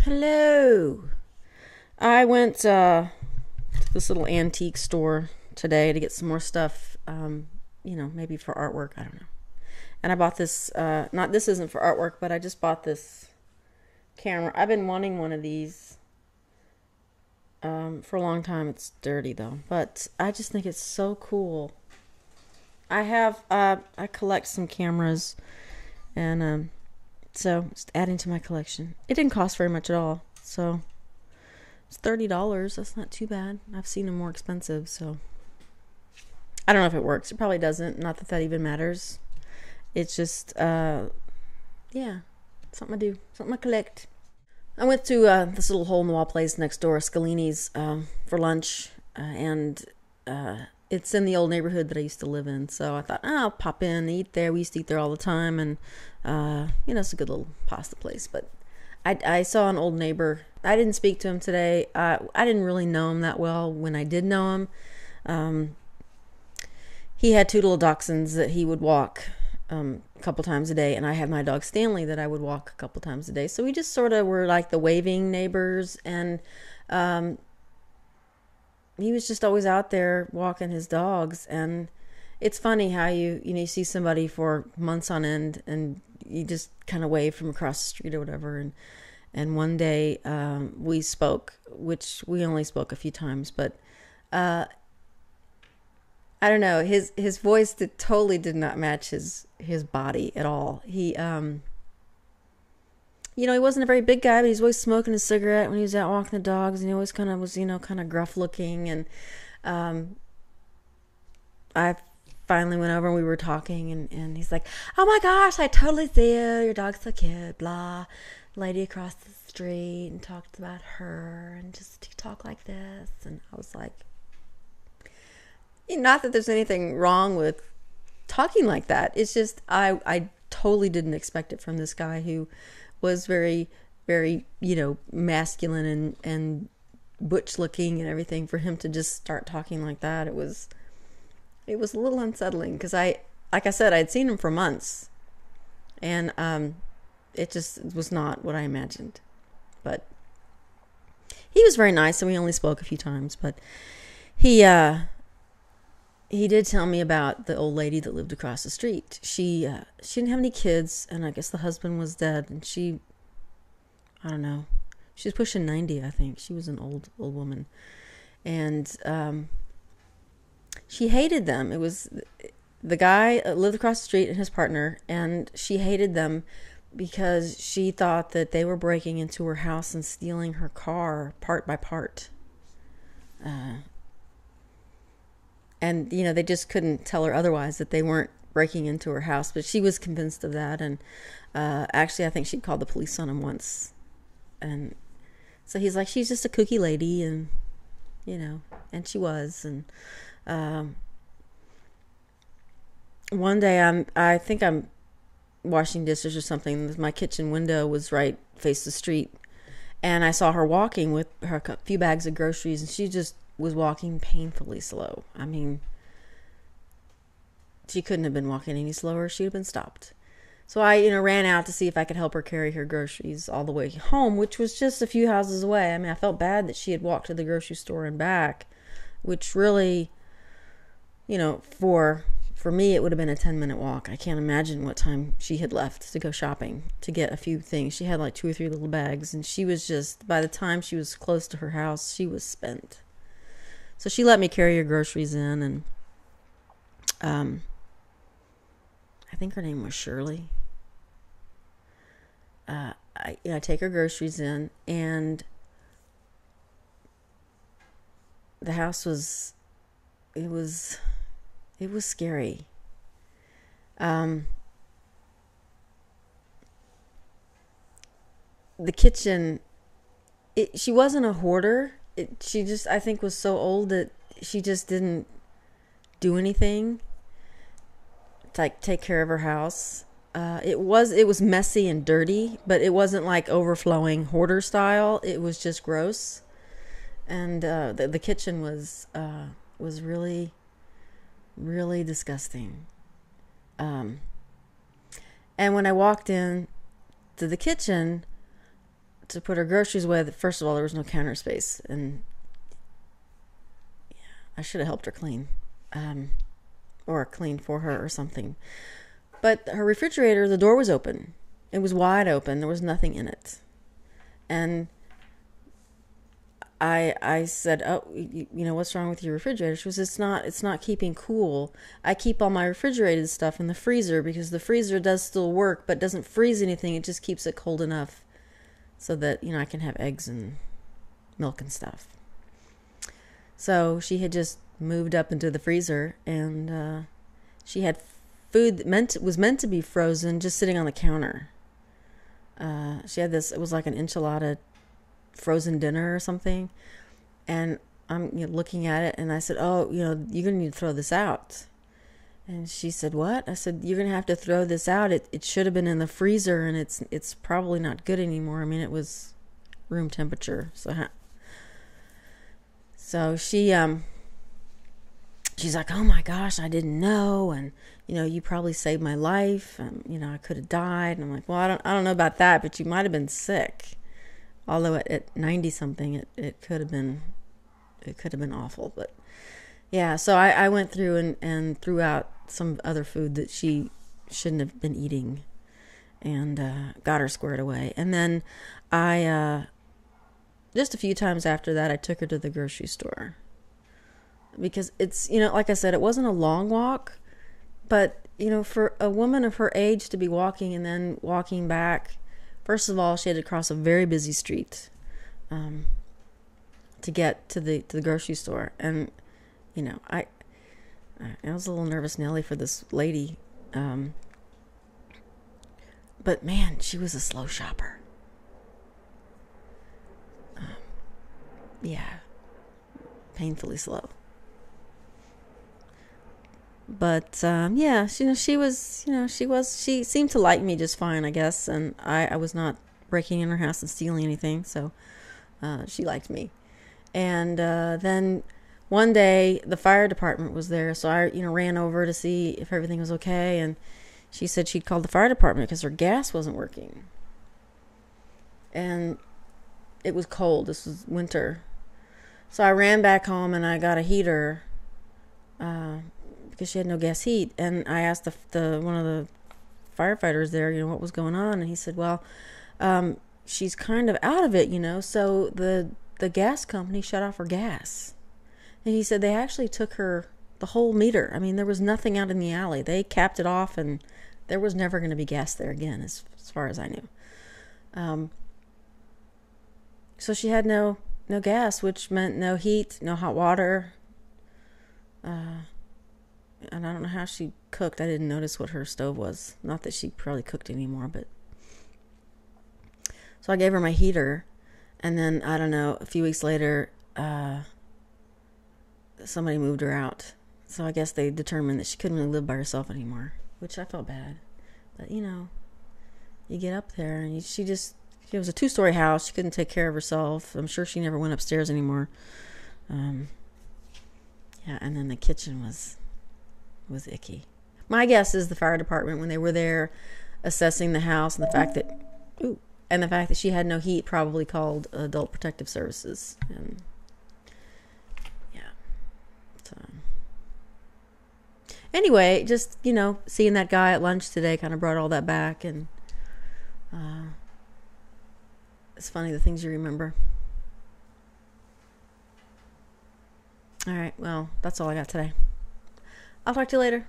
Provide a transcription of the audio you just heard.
Hello. I went to this little antique store today to get some more stuff, maybe for artwork. I don't know. And I bought this, not this isn't for artwork, but I just bought this camera. I've been wanting one of these for a long time. It's dirty though, but I just think it's so cool. I collect some cameras, and so just adding to my collection. It didn't cost very much at all, so it's $30. That's not too bad. I've seen them more expensive, so I don't know if it works. It probably doesn't. Not that that even matters. It's just, yeah, something I do, something I collect. I went to this little hole-in-the-wall place next door, Scalini's, for lunch, and it's in the old neighborhood that I used to live in. So I thought, I'll pop in and eat there. We used to eat there all the time, and it's a good little pasta place. But I saw an old neighbor. I didn't speak to him today. I didn't really know him that well when I did know him. He had two little dachshunds that he would walk a couple times a day, and I had my dog Stanley that I would walk a couple times a day. So we just sort of were like the waving neighbors, and he was just always out there walking his dogs. And it's funny how you see somebody for months on end, and you just kind of wave from across the street or whatever. And one day we spoke, which we only spoke a few times, but I don't know, his voice totally did not match his body at all. He he wasn't a very big guy, but he was always smoking a cigarette when he was out walking the dogs, and he always kind of was, kind of gruff looking. And I finally went over and we were talking, and he's like, "Oh my gosh, I totally see you. Your dog's so cute, blah." Lady across the street, and talked about her, and just talk like this. And I was like, not that there's anything wrong with talking like that. It's just I totally didn't expect it from this guy who was very, very, masculine and butch looking and everything. For him to just start talking like that, it was a little unsettling, because like I said, I'd seen him for months, and it just was not what I imagined. But he was very nice, and we only spoke a few times. But he did tell me about the old lady that lived across the street. She didn't have any kids, and I guess the husband was dead. And I don't know, she was pushing 90, I think. She was an old woman, and she hated them. It was the guy lived across the street and his partner, and she hated them because she thought that they were breaking into her house and stealing her car part by part. And, they just couldn't tell her otherwise, that they weren't breaking into her house. But she was convinced of that. And actually, I think she called the police on him once. And so he's like, she's just a kooky lady. And, and she was. And one day I think I'm washing dishes or something. My kitchen window was right faced the street. And I saw her walking with her few bags of groceries. And she just was walking painfully slow. I mean, she couldn't have been walking any slower. She'd have been stopped. So I, ran out to see if I could help her carry her groceries all the way home, which was just a few houses away. I mean, I felt bad that she had walked to the grocery store and back, which really, for me, it would have been a 10-minute walk. I can't imagine what time she had left to go shopping to get a few things. She had like 2 or 3 little bags, and she was just, by the time she was close to her house, she was spent. So she let me carry her groceries in, and I think her name was Shirley. I take her groceries in, and the house was scary. The kitchen, she wasn't a hoarder. She just, I think, was so old that she just didn't do anything to like take care of her house. It was messy and dirty, but it wasn't like overflowing hoarder style. It was just gross. And the kitchen was really, really disgusting. And when I walked in to the kitchen, to put her groceries away. First of all, there was no counter space, and I should have helped her clean, or clean for her or something. But her refrigerator, the door was open. It was wide open. There was nothing in it. And I said, oh, what's wrong with your refrigerator? She was, it's not keeping cool. I keep all my refrigerated stuff in the freezer because the freezer does still work, but doesn't freeze anything. It just keeps it cold enough so that, I can have eggs and milk and stuff. So she had just moved up into the freezer, and she had food that was meant to be frozen just sitting on the counter. She had this, it was like an enchilada frozen dinner or something, and I'm looking at it, and I said, oh, you're gonna need to throw this out. And she said, what? I said, you're gonna have to throw this out. It should have been in the freezer, and it's probably not good anymore. I mean, it was room temperature. So she's like, oh my gosh, I didn't know, and you probably saved my life, and I could have died. And I'm like, well, I don't know about that, but you might have been sick. Although at 90 something, it could have been awful. But yeah, so I went through and threw out some other food that she shouldn't have been eating, and got her squared away. And then I just a few times after that, I took her to the grocery store, because it's, like I said, it wasn't a long walk, but for a woman of her age to be walking and then walking back, first of all, she had to cross a very busy street to get to the grocery store. And I was a little nervous Nelly for this lady, but man, she was a slow shopper. Yeah, painfully slow. But yeah, she seemed to like me just fine, I guess, and I was not breaking in her house and stealing anything, so she liked me. And then one day the fire department was there, so I ran over to see if everything was okay, and she said she'd called the fire department because her gas wasn't working, and it was cold. This was winter, so I ran back home and I got a heater. Because she had no gas heat, and I asked the one of the firefighters there, what was going on, and he said, well, she's kind of out of it, so the gas company shut off her gas. And he said they actually took her the whole meter. I mean, there was nothing out in the alley. They capped it off, and there was never going to be gas there again, as far as I knew. So she had no gas, which meant no heat, no hot water. And I don't know how she cooked. I didn't notice what her stove was. Not that she probably cooked anymore, but... So I gave her my heater, and then, I don't know, a few weeks later, somebody moved her out. So I guess they determined that she couldn't really live by herself anymore, which I felt bad. But, you get up there, and it was a 2-story house. She couldn't take care of herself. I'm sure she never went upstairs anymore. Yeah, and then the kitchen was icky. My guess is the fire department, when they were there assessing the house, and the fact that she had no heat, probably called Adult Protective Services. And yeah. So anyway, just seeing that guy at lunch today kind of brought all that back, and it's funny the things you remember. All right, well, that's all I got today. I'll talk to you later.